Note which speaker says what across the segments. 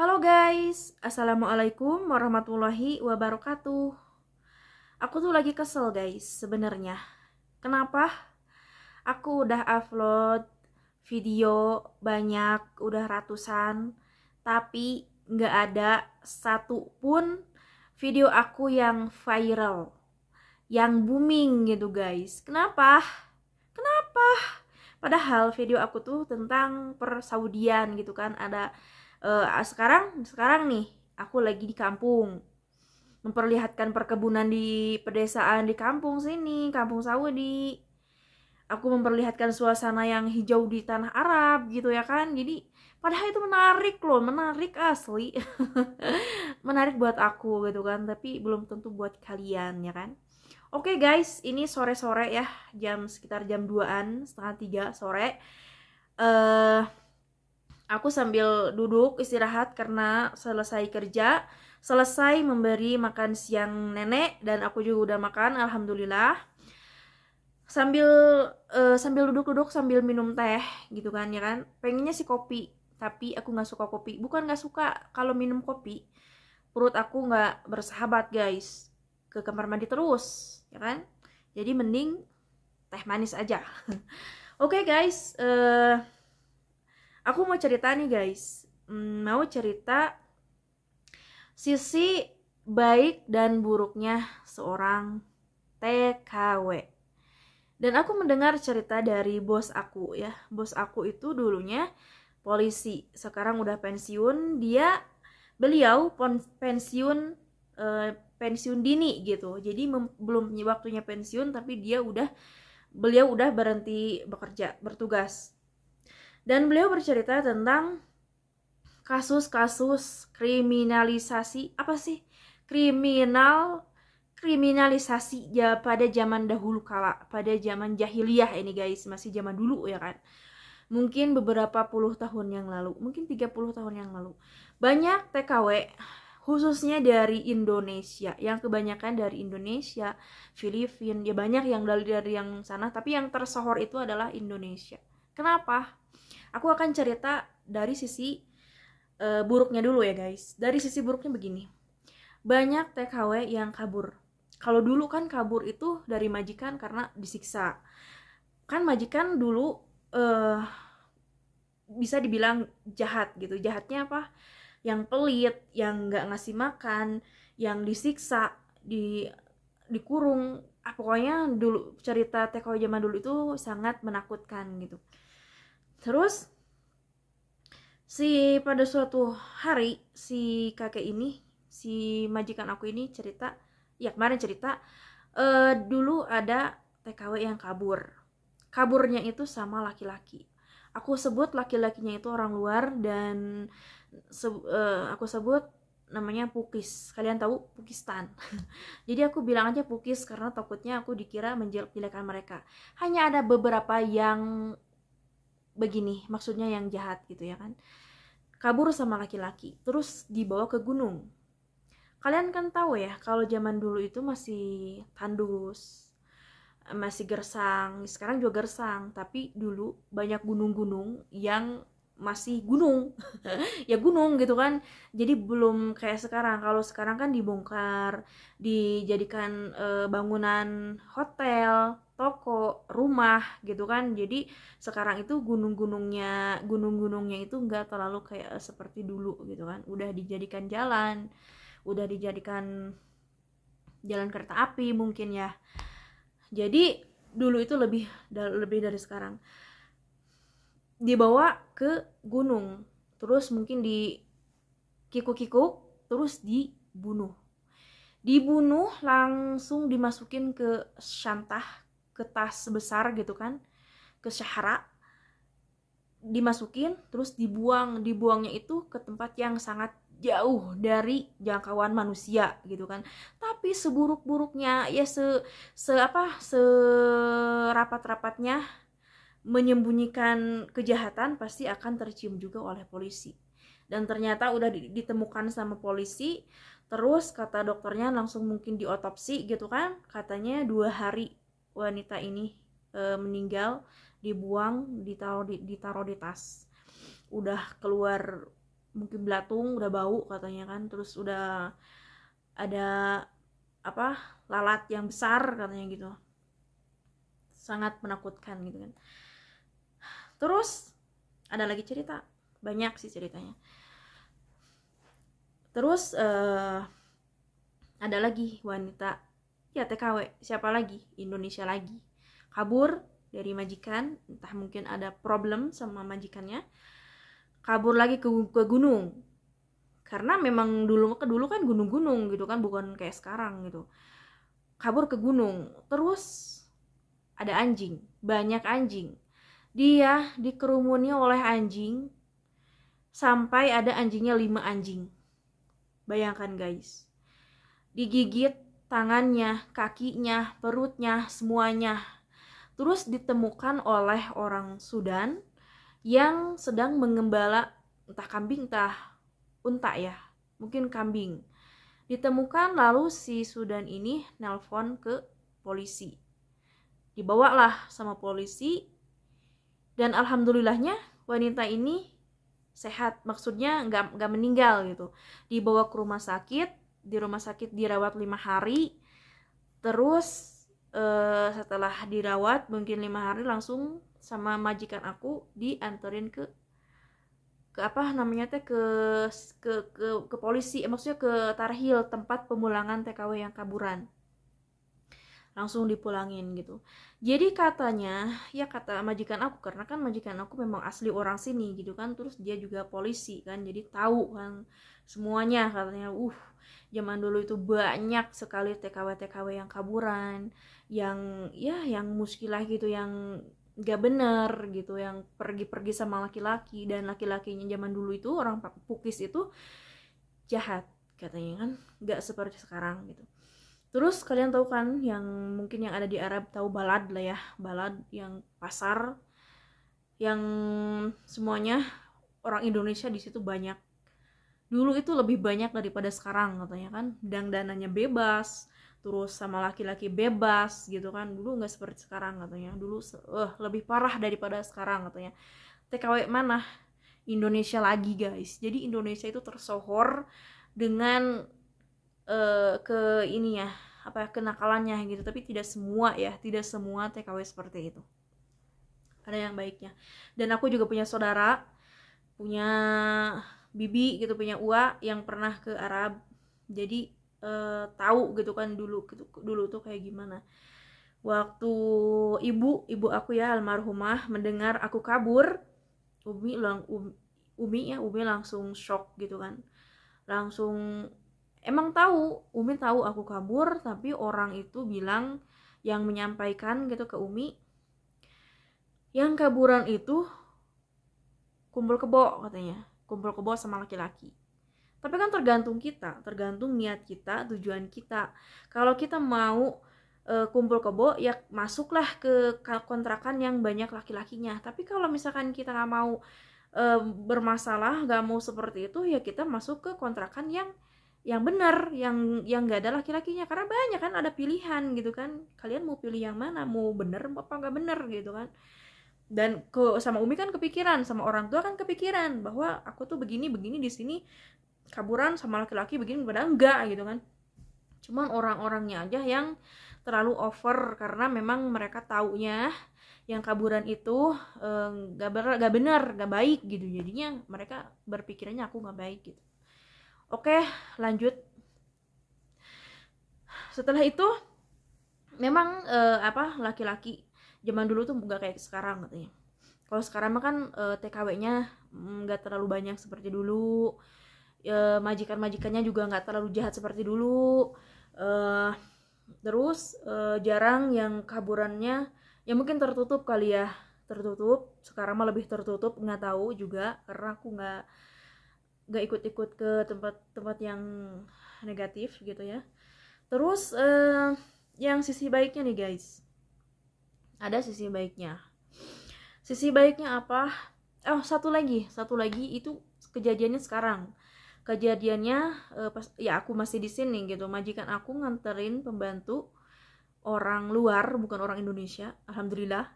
Speaker 1: Halo guys, Assalamualaikum warahmatullahi wabarakatuh. Aku tuh lagi kesel guys sebenarnya. Kenapa? Aku udah upload video banyak, udah ratusan, tapi nggak ada satu pun video aku yang viral, yang booming gitu guys. Kenapa? Kenapa? Padahal video aku tuh tentang persaudian gitu kan. Ada sekarang nih aku lagi di kampung, memperlihatkan perkebunan di pedesaan di kampung sini, kampung Saudi. Aku memperlihatkan suasana yang hijau di tanah Arab gitu ya kan. Jadi padahal itu menarik loh, menarik asli. Menarik buat aku gitu kan, tapi belum tentu buat kalian ya kan. Oke guys, ini sore-sore ya, sekitar jam 2-an, setengah 3 sore. Aku sambil duduk istirahat karena selesai kerja, selesai memberi makan siang nenek, dan aku juga udah makan, alhamdulillah. Sambil duduk-duduk sambil minum teh gitu kan ya kan. Pengennya sih kopi, tapi aku nggak suka kopi. Bukan nggak suka, kalau minum kopi perut aku nggak bersahabat guys, ke kamar mandi terus ya kan. Jadi mending teh manis aja. Oke guys, aku mau cerita nih guys. Mau cerita sisi baik dan buruknya seorang TKW. Dan aku mendengar cerita dari bos aku ya. Bos aku itu dulunya polisi, sekarang udah pensiun. Beliau pensiun pensiun dini gitu. Jadi belum waktunya pensiun, tapi beliau udah berhenti bekerja, bertugas. Dan beliau bercerita tentang kasus-kasus kriminalisasi, apa sih? Kriminalisasi ya pada zaman dahulu kala, pada zaman jahiliyah ini guys, masih zaman dulu ya kan. Mungkin beberapa puluh tahun yang lalu, mungkin 30 tahun yang lalu. Banyak TKW khususnya dari Indonesia, yang kebanyakan dari Indonesia, Filipina, ya banyak yang dari yang sana, tapi yang tersohor itu adalah Indonesia. Kenapa? Aku akan cerita dari sisi buruknya dulu ya guys. Dari sisi buruknya begini. Banyak TKW yang kabur. Kalau dulu kan kabur itu dari majikan karena disiksa. Kan majikan dulu bisa dibilang jahat gitu. Jahatnya apa? Yang pelit, yang nggak ngasih makan, yang disiksa, dikurung. Pokoknya dulu cerita TKW zaman dulu itu sangat menakutkan gitu. Terus pada suatu hari si kakek ini, si majikan aku ini cerita, ya kemarin cerita, dulu ada TKW yang kabur. Kaburnya itu sama laki-laki. Aku sebut laki-lakinya itu orang luar, dan aku sebut namanya Pukis. Kalian tahu Pukistan. Jadi aku bilang aja Pukis karena takutnya aku dikira menjelek-jelekan mereka. Hanya ada beberapa yang begini, maksudnya yang jahat gitu ya kan. Kabur sama laki-laki, terus dibawa ke gunung. Kalian kan tahu ya, kalau zaman dulu itu masih tandus, masih gersang. Sekarang juga gersang, tapi dulu banyak gunung-gunung yang masih gunung. Ya gunung gitu kan. Jadi belum kayak sekarang. Kalau sekarang kan dibongkar, dijadikan bangunan hotel, toko, rumah gitu kan. Jadi sekarang itu gunung-gunungnya itu nggak terlalu kayak seperti dulu gitu kan. Udah dijadikan jalan, udah dijadikan jalan kereta api mungkin ya. Jadi dulu itu lebih dari sekarang. Dibawa ke gunung, terus mungkin di kikuk-kikuk, terus dibunuh langsung dimasukin ke syantah, ke tas besar gitu kan, ke syahra, dimasukin terus dibuangnya itu ke tempat yang sangat jauh dari jangkauan manusia gitu kan. Tapi seburuk-buruknya ya serapat-rapatnya menyembunyikan kejahatan pasti akan tercium juga oleh polisi. Dan ternyata udah ditemukan sama polisi. Terus kata dokternya langsung mungkin diotopsi gitu kan. Katanya 2 hari wanita ini meninggal, dibuang, ditaruh di tas. Udah keluar mungkin belatung, udah bau katanya kan, terus udah ada apa lalat yang besar katanya gitu, sangat menakutkan gitu kan. Terus ada lagi cerita, banyak sih ceritanya. Terus ada lagi wanita, ya TKW, siapa lagi, Indonesia lagi, kabur dari majikan, entah mungkin ada problem sama majikannya, kabur lagi ke gunung, karena memang dulu kan gunung-gunung gitu kan, bukan kayak sekarang gitu. Kabur ke gunung, terus ada anjing, banyak anjing, dia dikerumuni oleh anjing sampai ada anjingnya 5 anjing. Bayangkan guys, digigit tangannya, kakinya, perutnya, semuanya. Terus ditemukan oleh orang Sudan yang sedang mengembala entah kambing entah unta ya, mungkin kambing. Ditemukan, lalu si Sudan ini nelpon ke polisi, dibawalah sama polisi, dan alhamdulillahnya wanita ini sehat, maksudnya nggak meninggal gitu. Dibawa ke rumah sakit, di rumah sakit dirawat 5 hari. Terus setelah dirawat mungkin 5 hari, langsung sama majikan aku dianterin ke apa namanya teh, ke polisi, maksudnya ke Tarhil, tempat pemulangan TKW yang kaburan, langsung dipulangin gitu. Jadi katanya, ya kata majikan aku, karena kan majikan aku memang asli orang sini gitu kan, terus dia juga polisi kan, jadi tahu kan semuanya. Katanya zaman dulu itu banyak sekali TKW yang kaburan, yang ya yang muskilah gitu, yang gak bener gitu, yang pergi-pergi sama laki-laki, dan laki-lakinya zaman dulu itu orang Pukis itu jahat katanya kan, gak seperti sekarang gitu. Terus kalian tahu kan, yang mungkin yang ada di Arab tahu balad lah ya, balad yang pasar, yang semuanya orang Indonesia di situ banyak. Dulu itu lebih banyak daripada sekarang katanya kan, dandanannya bebas, terus sama laki-laki bebas gitu kan. Dulu nggak seperti sekarang katanya, dulu lebih parah daripada sekarang katanya. TKW mana? Indonesia lagi guys. Jadi Indonesia itu tersohor dengan ke ini ya, apa kenakalannya gitu. Tapi tidak semua ya, tidak semua TKW seperti itu, ada yang baiknya. Dan aku juga punya saudara, punya bibi gitu, punya ua yang pernah ke Arab, jadi tahu gitu kan dulu tuh kayak gimana. Waktu ibu aku ya almarhumah mendengar aku kabur, Umi langsung shock gitu kan, langsung Umi tahu aku kabur, tapi orang itu bilang, yang menyampaikan gitu ke Umi, yang kaburan itu kumpul kebo katanya, kumpul kebo sama laki-laki. Tapi kan tergantung kita, tergantung niat kita, tujuan kita. Kalau kita mau kumpul kebo, ya masuklah ke kontrakan yang banyak laki-lakinya. Tapi kalau misalkan kita nggak mau bermasalah, nggak mau seperti itu, ya kita masuk ke kontrakan yang benar, yang nggak ada laki-lakinya. Karena banyak kan, ada pilihan gitu kan, kalian mau pilih yang mana, mau bener apa nggak bener gitu kan. Dan sama Umi kan kepikiran, sama orang tua kan kepikiran bahwa aku tuh begini di sini kaburan sama laki-laki begini, padahal enggak gitu kan. Cuman orang-orangnya aja yang terlalu over, karena memang mereka taunya yang kaburan itu gak benar, gak baik gitu, jadinya mereka berpikirannya aku gak baik gitu. Oke, lanjut. Setelah itu memang laki-laki zaman dulu tuh gak kayak sekarang katanya. Kalau sekarang mah kan TKW-nya gak terlalu banyak seperti dulu, majikan-majikannya juga gak terlalu jahat seperti dulu. Terus jarang yang kaburannya, ya mungkin tertutup kali ya, tertutup. Sekarang mah lebih tertutup, nggak tahu juga karena aku nggak ikut-ikut ke tempat-tempat yang negatif gitu ya. Terus yang sisi baiknya nih guys, ada sisi baiknya. Sisi baiknya apa? Satu lagi itu kejadiannya sekarang. Kejadiannya pas ya aku masih di sini gitu, majikan aku nganterin pembantu orang luar, bukan orang Indonesia, alhamdulillah,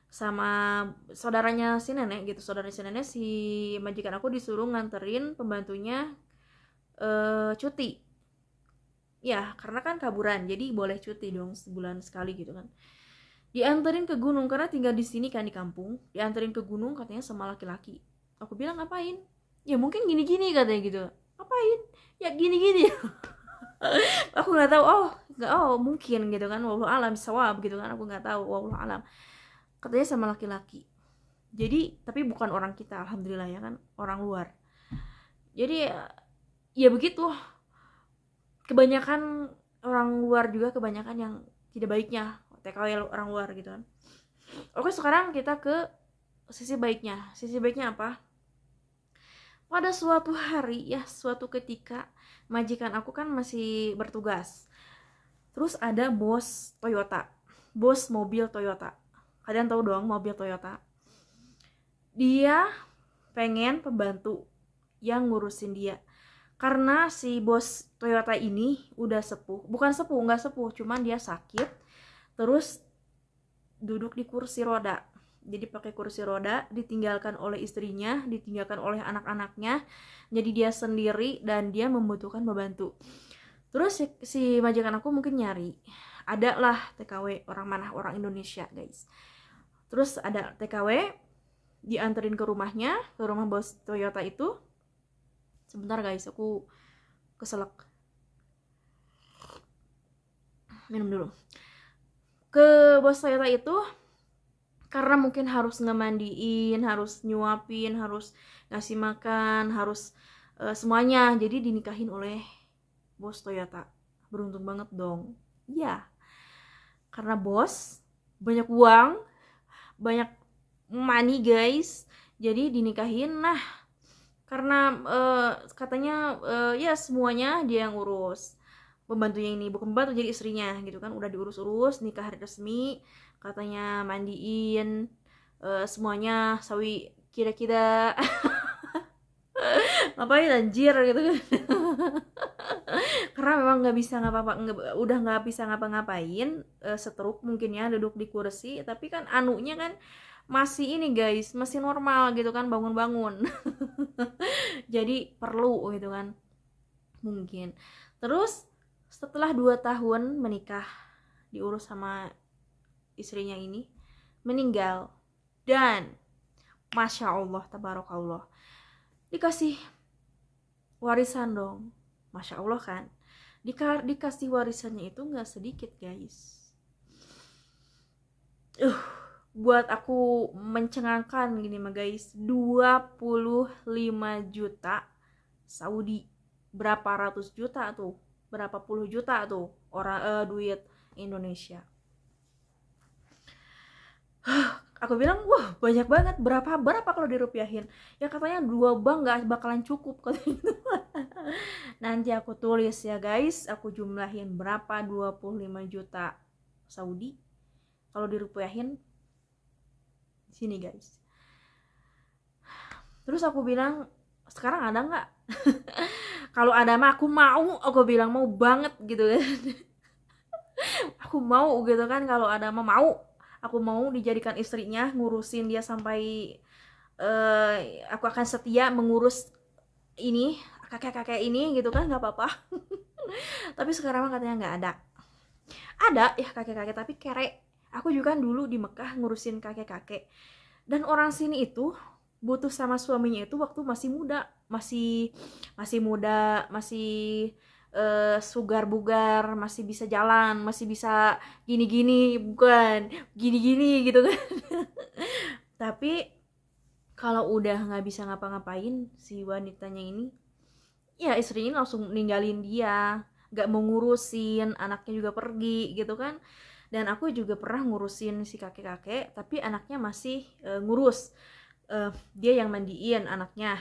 Speaker 1: sama saudaranya si nenek gitu. Saudaranya si nenek, si majikan aku disuruh nganterin pembantunya cuti ya, karena kan kaburan jadi boleh cuti dong sebulan sekali gitu kan. Dianterin ke gunung karena tinggal di sini kan di kampung, dianterin ke gunung katanya sama laki-laki. Aku bilang ngapain? Ya mungkin gini-gini katanya gitu. Ngapain? Ya gini-gini. Aku nggak tahu. Mungkin gitu kan, wallahu alam sawab gitu kan, aku nggak tahu, wallahu alam. Katanya sama laki-laki. Jadi tapi bukan orang kita, alhamdulillah ya kan, orang luar. Jadi ya begitu, kebanyakan orang luar juga, kebanyakan yang tidak baiknya TKW orang luar gitu kan. Oke, sekarang kita ke sisi baiknya. Sisi baiknya apa? Pada suatu hari ya, suatu ketika majikan aku kan masih bertugas. Terus ada bos Toyota, bos mobil Toyota. Kalian tahu dong mobil Toyota. Dia pengen pembantu yang ngurusin dia. Karena si bos Toyota ini udah sepuh. Bukan sepuh, nggak sepuh, cuman dia sakit. Terus duduk di kursi roda. Jadi pakai kursi roda, ditinggalkan oleh istrinya, ditinggalkan oleh anak-anaknya. Jadi dia sendiri dan dia membutuhkan pembantu. Terus si majikan aku mungkin nyari, ada lah TKW, orang mana, orang Indonesia guys. Terus ada TKW, dianterin ke rumahnya, ke rumah bos Toyota itu. Sebentar guys, aku keselak, minum dulu. Ke bos Toyota itu karena mungkin harus ngemandiin, harus nyuapin, harus ngasih makan, harus semuanya. Jadi dinikahin oleh bos Toyota. Beruntung banget dong. Ya, karena bos banyak uang, banyak money guys. Jadi dinikahin. Nah, karena katanya ya semuanya dia yang urus. Pembantunya ini, bukan pembantu, jadi istrinya gitu kan, udah diurus-urus, nikah resmi, katanya mandiin semuanya, sawi kira-kira. Ngapain anjir gitu kan. Karena memang nggak bisa udah nggak bisa ngapa-ngapain, stroke mungkin ya, duduk di kursi, tapi kan anunya kan masih ini guys, masih normal gitu kan, bangun-bangun. Jadi perlu gitu kan mungkin. Terus setelah 2 tahun menikah, diurus sama istrinya ini, meninggal. Dan Masya Allah, tabarakallah, dikasih warisan dong. Masya Allah kan, dikasih warisannya itu gak sedikit guys. Buat aku mencengangkan gini mah guys, 25 juta Saudi. Berapa ratus juta tuh, berapa puluh juta tuh orang duit Indonesia. Aku bilang, wah banyak banget. Berapa kalau dirupiahin? Ya katanya 2 bank gak bakalan cukup katanya. Nanti aku tulis ya guys, aku jumlahin berapa 25 juta Saudi kalau dirupiahin. Sini guys. Terus aku bilang, sekarang ada nggak? Kalau ada mah aku mau, aku bilang mau banget gitu kan. Aku mau gitu kan, kalau ada mah mau. Aku mau dijadikan istrinya, ngurusin dia sampai aku akan setia mengurus ini, kakek-kakek ini gitu kan, nggak apa-apa. Tapi sekarang mah katanya nggak ada. Ada ya kakek-kakek, tapi kere. Aku juga kan dulu di Mekah ngurusin kakek-kakek. Dan orang sini itu butuh sama suaminya itu waktu masih muda, masih muda, masih sugar bugar, masih bisa jalan, masih bisa gini-gini, bukan gini-gini gitu kan. Tapi kalau udah nggak bisa ngapa-ngapain si wanitanya ini, ya istrinya langsung ninggalin dia, nggak mau ngurusin, anaknya juga pergi gitu kan. Dan aku juga pernah ngurusin si kakek-kakek, tapi anaknya masih ngurus. Dia yang mandiin anaknya,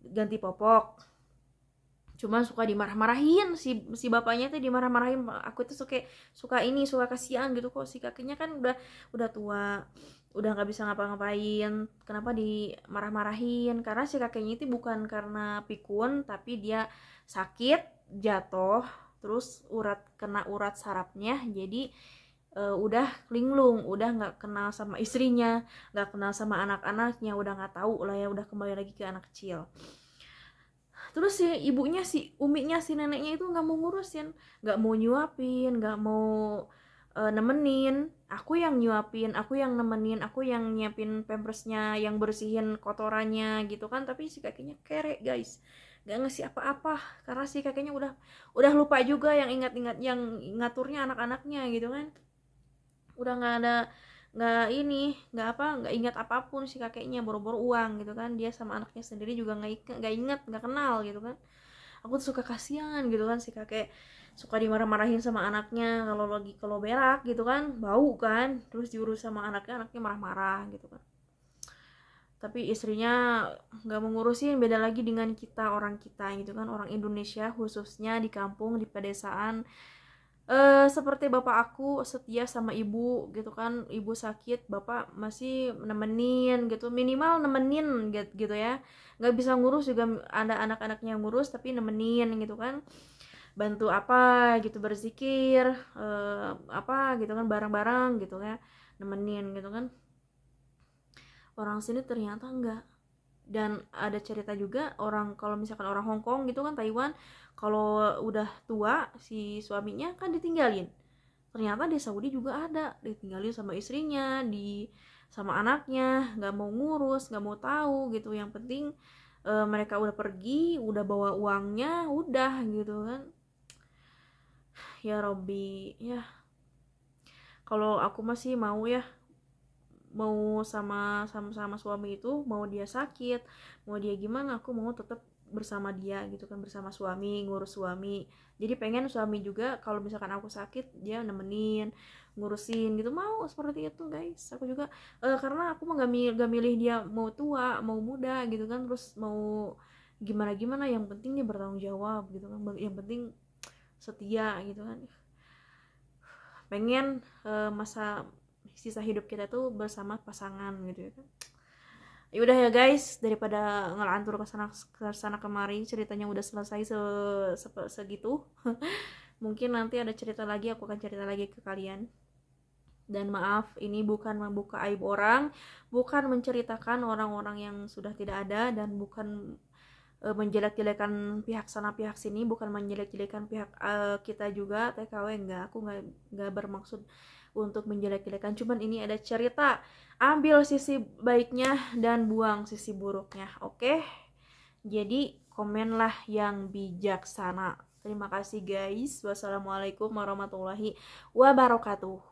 Speaker 1: ganti popok. Cuma suka dimarah-marahin si bapaknya tuh, dimarah-marahin. Aku tuh suka kasihan gitu, kok si kakeknya kan udah tua, udah nggak bisa ngapa-ngapain, kenapa dimarah-marahin? Karena si kakeknya itu bukan karena pikun, tapi dia sakit, jatuh, terus kena urat sarafnya, jadi udah linglung, udah nggak kenal sama istrinya, nggak kenal sama anak-anaknya, udah nggak tahu lah ya, udah kembali lagi ke anak kecil. Terus si ibunya, si uminya, si neneknya itu nggak mau ngurusin, nggak mau nyuapin, nggak mau nemenin. Aku yang nyuapin, aku yang nemenin, aku yang nyiapin pampersnya, yang bersihin kotorannya gitu kan. Tapi si kakeknya kere guys, nggak ngasih apa-apa karena si kakeknya udah lupa juga yang ingat-ingat, yang ngaturnya anak-anaknya gitu kan. Udah nggak ingat apapun si kakeknya, boro-boro uang gitu kan. Dia sama anaknya sendiri juga nggak ingat, nggak kenal gitu kan. Aku tuh suka kasihan gitu kan, si kakek suka dimarah-marahin sama anaknya kalau berak gitu kan, bau kan, terus diurus sama anaknya marah-marah gitu kan. Tapi istrinya nggak mengurusin. Beda lagi dengan kita, orang kita gitu kan, orang Indonesia khususnya di kampung, di pedesaan. Seperti bapak aku setia sama ibu gitu kan, ibu sakit bapak masih nemenin gitu, minimal nemenin gitu ya, nggak bisa ngurus juga, ada anak-anaknya yang ngurus tapi nemenin gitu kan, bantu apa gitu, berzikir apa gitu kan, bareng-bareng gitu ya, nemenin gitu kan. Orang sini ternyata enggak. Dan ada cerita juga, orang kalau misalkan orang Hong Kong gitu kan, Taiwan, kalau udah tua si suaminya kan ditinggalin. Ternyata di Saudi juga ada, ditinggalin sama istrinya, sama anaknya, nggak mau ngurus, nggak mau tahu gitu. Yang penting mereka udah pergi, udah bawa uangnya, udah gitu kan. Ya Robby, ya kalau aku masih mau ya, mau sama suami itu, mau dia sakit, mau dia gimana, aku mau tetap bersama dia gitu kan, bersama suami, ngurus suami. Jadi pengen suami juga kalau misalkan aku sakit dia nemenin, ngurusin gitu, mau seperti itu guys. Aku juga karena aku mah gak milih dia mau tua mau muda gitu kan, terus mau gimana gimana, yang penting dia bertanggung jawab gitu kan, yang penting setia gitu kan. Pengen masa sisa hidup kita tuh bersama pasangan gitu ya kan. Ya udah ya guys, daripada ngelantur ke sana kemari, ceritanya udah selesai segitu. Mungkin nanti ada cerita lagi, aku akan cerita lagi ke kalian. Dan maaf, ini bukan membuka aib orang, bukan menceritakan orang-orang yang sudah tidak ada, dan bukan menjelek-jelekan pihak sana pihak sini, bukan menjelek-jelekan pihak kita juga TKW. Enggak, aku nggak bermaksud untuk menjelek-jelekan, cuman ini ada cerita, ambil sisi baiknya dan buang sisi buruknya. Oke, jadi komenlah yang bijaksana. Terima kasih guys, wassalamualaikum warahmatullahi wabarakatuh.